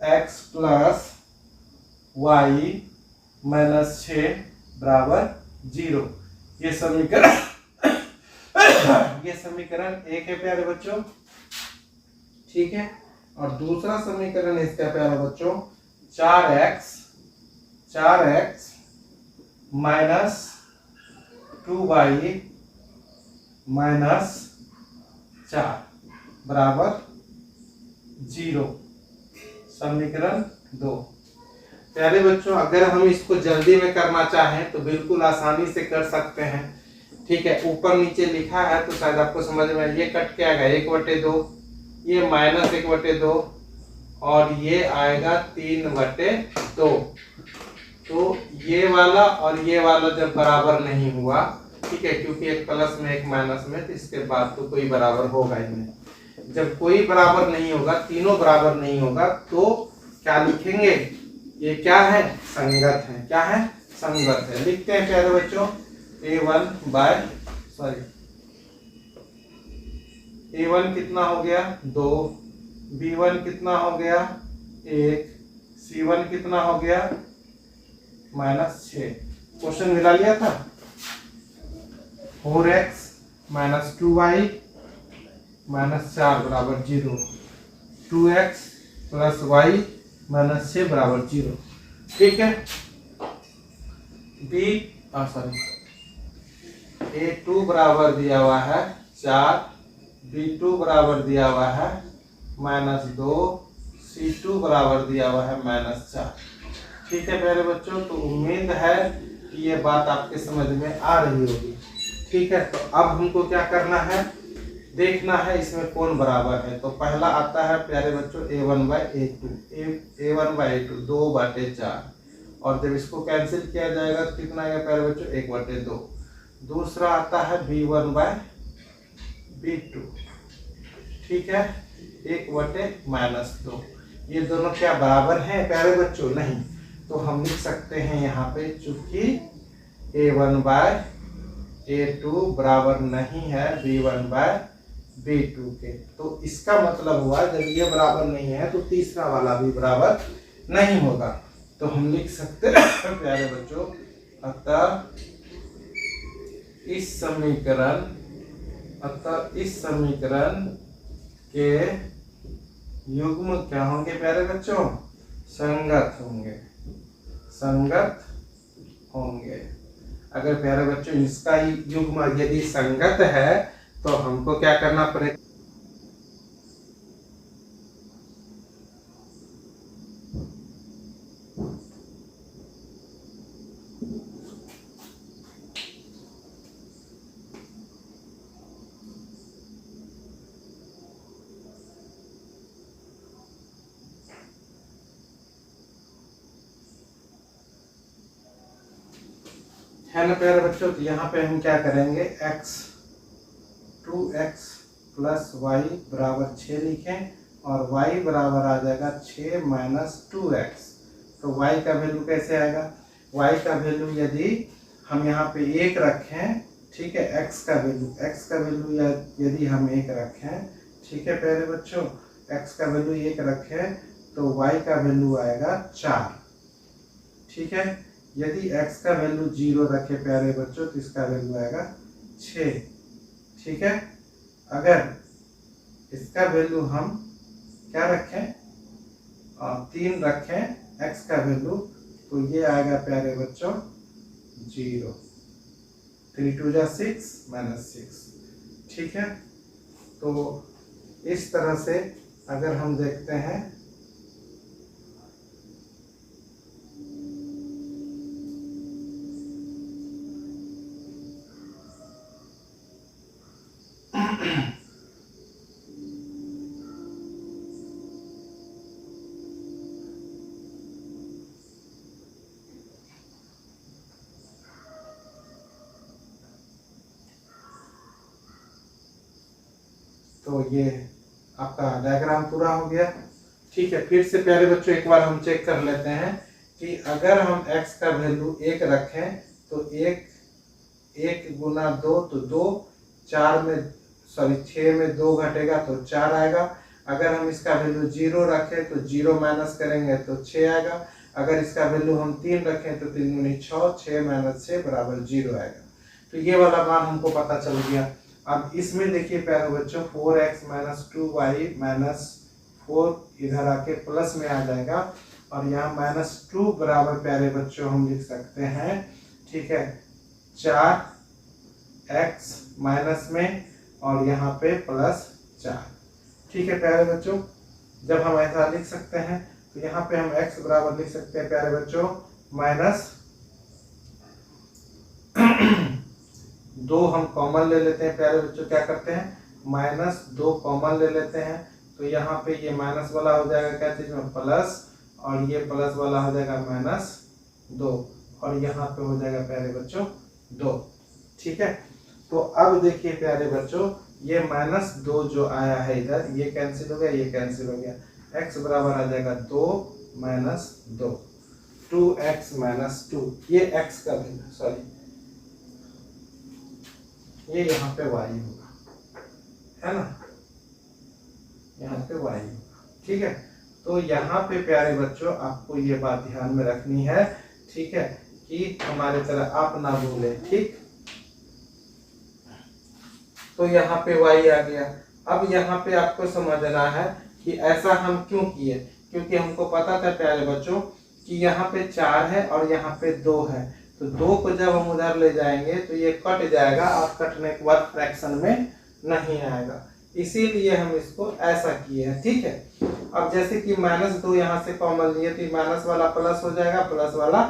x plus Y minus 6 बराबर 0। ये समीकरण ये समीकरण एक है प्यारे बच्चों, ठीक है। और दूसरा समीकरण इसका प्यारे बच्चों 4x माइनस 2y माइनस 4 बराबर 0, समीकरण 2। प्यारे बच्चों अगर हम इसको जल्दी में करना चाहें तो बिल्कुल आसानी से कर सकते हैं, ठीक है। ऊपर नीचे लिखा है तो शायद आपको समझ में, ये कट के आएगा 1/2, ये माइनस 1/2 और ये आएगा 3/2। तो ये वाला और ये वाला जब बराबर नहीं हुआ, ठीक है, क्योंकि एक प्लस में एक माइनस में, तो इसके बाद तो कोई बराबर होगा ही नहीं। जब कोई बराबर नहीं होगा, तीनों बराबर नहीं होगा, तो क्या लिखेंगे, ये क्या है, संगत है। क्या है, संगत है। लिखते हैं प्यारे बच्चों A1 कितना हो गया 2, B1 कितना हो गया 1, C1 कितना हो गया -6। क्वेश्चन मिला लिया था। 4x माइनस 2y माइनस 4 बराबर 0, 2x प्लस y माइनस 6 बराबर 0, ठीक है। A2 बराबर दिया हुआ है 4, B2 बराबर दिया हुआ है -2, C2 बराबर दिया हुआ है -4, ठीक है प्यारे बच्चों। तो उम्मीद है कि ये बात आपके समझ में आ रही होगी, ठीक है। तो अब हमको क्या करना है, देखना है इसमें कौन बराबर है। तो पहला आता है प्यारे बच्चों A1/A2, A1/A2 2/4, और जब इसको कैंसिल किया जाएगा तो कितना आएगा प्यारे बच्चों 1/2। दूसरा आता है B1/B2, ठीक है, 1/-2। ये दोनों क्या बराबर हैं प्यारे बच्चों, नहीं। तो हम लिख सकते हैं यहाँ पे, चूंकि A1/A2 बराबर नहीं है B1/B2 के, तो इसका मतलब हुआ जब ये बराबर नहीं है तो तीसरा वाला भी बराबर नहीं होगा। तो हम लिख सकते हैं प्यारे बच्चों, अतः इस समीकरण के युग्म क्या होंगे प्यारे बच्चों, संगत होंगे। अगर प्यारे बच्चों इसका युग्म यदि संगत है तो हमको क्या करना पड़ेगा, है ना प्यारे बच्चों। तो यहाँ पे हम क्या करेंगे, 2x प्लस y बराबर 6 लिखें, और y बराबर आ जाएगा 6 माइनस 2x। तो y का वैल्यू कैसे आएगा, y का वैल्यू यदि हम यहाँ पे 1 रखें, ठीक है, x का वैल्यू यदि हम 1 रखें, ठीक है प्यारे बच्चों, x का वैल्यू 1 रखें तो y का वैल्यू आएगा 4, ठीक है। यदि x का वैल्यू 0 रखे प्यारे बच्चों तो इसका वैल्यू आएगा 6, ठीक है। अगर इसका वैल्यू हम क्या रखें, 3 रखें x का वैल्यू, तो ये आएगा प्यारे बच्चों 0, 3 2 6 -6, ठीक है। तो इस तरह से अगर हम देखते हैं, तो ये आपका डायग्राम पूरा हो गया, ठीक है। फिर से प्यारे बच्चों एक बार हम चेक कर लेते हैं कि अगर हम x का वैल्यू 1 रखें तो 1 गुना 2 तो 2, 6 में 2 घटेगा तो 4 आएगा। अगर हम इसका वैल्यू 0 रखें तो 0 माइनस करेंगे तो 6 आएगा। अगर इसका वैल्यू हम 3 रखें तो 3 दूनी 6, 6 माइनस 6 बराबर 0 आएगा। तो ये वाला मान हमको पता चल गया। अब इसमें देखिए प्यारे बच्चों 4x माइनस 2y माइनस 4 इधर आके प्लस में आ जाएगा और यहाँ -2 बराबर प्यारे बच्चों हम लिख सकते हैं, ठीक है, 4x माइनस में और यहाँ पे +4। ठीक है प्यारे बच्चों, जब हम ऐसा लिख सकते हैं तो यहाँ पे हम x बराबर लिख सकते हैं प्यारे बच्चों -2 हम कॉमन ले लेते हैं प्यारे बच्चों, क्या करते हैं -2 कॉमन ले लेते हैं। तो यहाँ पे ये माइनस वाला हो जाएगा क्या चीज में प्लस, और ये प्लस वाला हो जाएगा -2 और यहाँ पे हो जाएगा प्यारे बच्चों 2। ठीक है, तो अब देखिए प्यारे बच्चों ये -2 जो आया है इधर, ये कैंसिल हो गया, ये कैंसिल हो गया, x बराबर आ जाएगा 2 - 2, 2x - 2, ये x का वैल्यू, सॉरी ये यहाँ पे y होगा, है ना, यहाँ पे y होगा। ठीक है, तो यहाँ पे प्यारे बच्चों आपको ये बात ध्यान में रखनी है, ठीक है, कि हमारे तरह आप ना भूलें। ठीक, तो यहाँ पे y आ गया। अब यहाँ पे आपको समझना है कि ऐसा हम क्यों किए, क्योंकि हमको पता था प्यारे बच्चों कि यहाँ पे 4 है और यहाँ पे 2 है, तो 2 को जब हम उधर ले जाएंगे तो ये कट जाएगा और कटने के बाद फ्रैक्शन में नहीं आएगा, इसीलिए हम इसको ऐसा किए हैं। ठीक है, अब जैसे कि -2 यहाँ से कॉमन लिए तो माइनस वाला प्लस हो जाएगा, प्लस वाला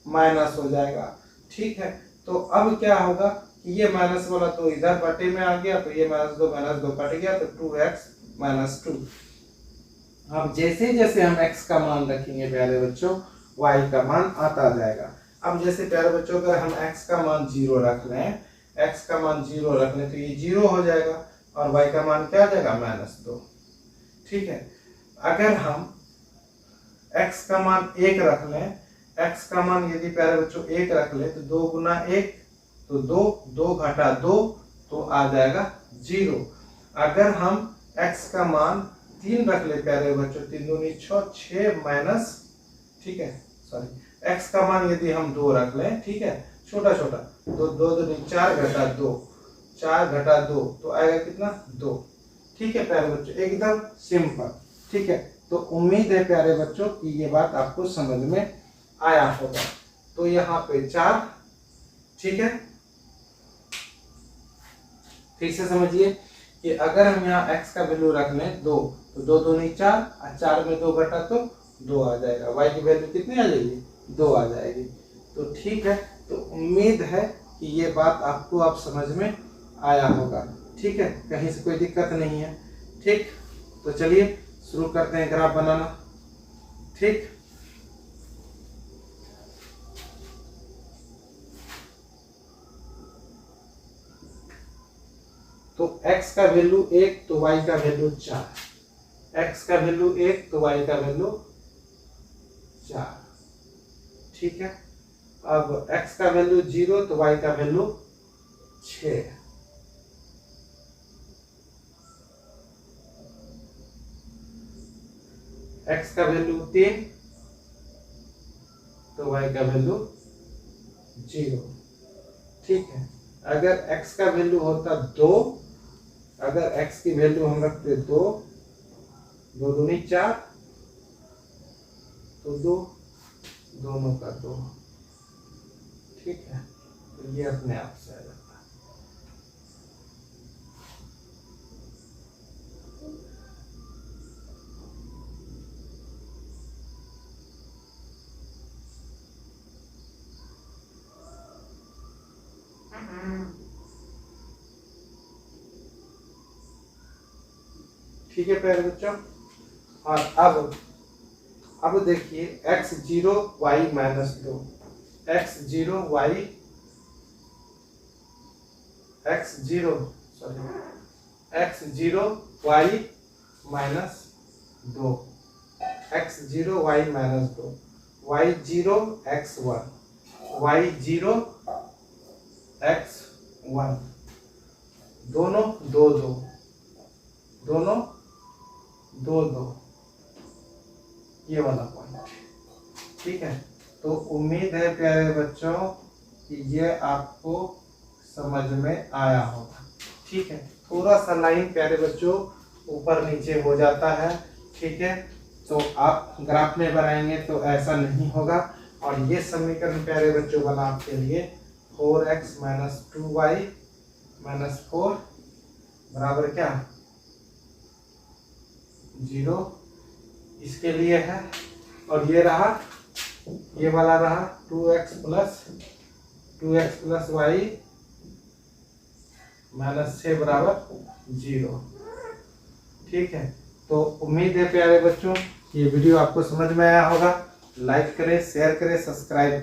माइनस हो जाएगा। ठीक है, तो अब क्या होगा कि ये माइनस वाला तो इधर बटे में आ गया, तो ये -2 कट गया, तो 2x - 2। अब जैसे जैसे हम x का मान रखेंगे प्यारे बच्चों, y का मान आता जाएगा। अब जैसे प्यारे बच्चों अगर हम x का मान 0 रख लें, x का मान 0 रख लें तो ये 0 हो जाएगा और y का मान क्या आ जाएगा -2। ठीक है, अगर हम x का मान 1 रख लें, x का मान यदि प्यारे बच्चों 1 रख लें तो 2 गुना 1 तो 2, 2 घटा 2 तो आ जाएगा 0। अगर हम x का मान 3 रख ले प्यारे बच्चों, 3 दूनी 6, 6 माइनस, ठीक है, सॉरी x का मान यदि हम 2 रख लें, ठीक है, छोटा छोटा, तो 2 दूनी 4 घटा 2, 4 घटा 2 तो आएगा कितना 2। ठीक है प्यारे बच्चों, एकदम सिंपल। ठीक है, तो उम्मीद है प्यारे बच्चों कि ये बात आपको समझ में आया होगा। तो यहाँ पे 4, ठीक है, फिर से समझिए कि अगर हम यहाँ x का वैल्यू रख लें 2, तो 2 दूनी 4 और 4 में 2 घटा तो 2 आ जाएगा, y की वैल्यू कितनी आ जाएगी 2 आ जाएगी। तो ठीक है, तो उम्मीद है कि ये बात आपको आप समझ में आया होगा। ठीक है, कहीं से कोई दिक्कत नहीं है। ठीक, तो चलिए शुरू करते हैं ग्राफ बनाना। ठीक, तो x का वैल्यू 1 तो y का वैल्यू 4, x का वैल्यू 1 तो y का वैल्यू 4। ठीक है, अब x का वैल्यू 0 तो y का वैल्यू 6, x का वैल्यू 3 तो y का वैल्यू 0। ठीक है, अगर x का वैल्यू होता 2, अगर x की वैल्यू हम रखते 2, 2 दूनी 4 तो 2, दोनों का 2। ठीक है, तो ये अपने आप से आ जाता है। ठीक है प्यारे बच्चों, और अब देखिए x0 y -2, x0 y x0 sorry x0 y -2, x0 y -2, y0 x1, y0 x1, दोनों 2 2, दोनों 2 2, ये वाला पॉइंट। ठीक है, तो उम्मीद है प्यारे बच्चों कि ये आपको समझ में आया होगा। ठीक है, थोड़ा सा लाइन प्यारे बच्चों ऊपर नीचे हो जाता है। ठीक है, तो आप ग्राफ में बनाएंगे तो ऐसा नहीं होगा। और ये समीकरण प्यारे बच्चों बना आपके लिए 4x - 2y - 4 बराबर क्या 0 इसके लिए है। और ये रहा, ये वाला रहा 2x + y - 6 बराबर 0। ठीक है, तो उम्मीद है प्यारे बच्चों ये वीडियो आपको समझ में आया होगा। लाइक करें, शेयर करें, सब्सक्राइब करें।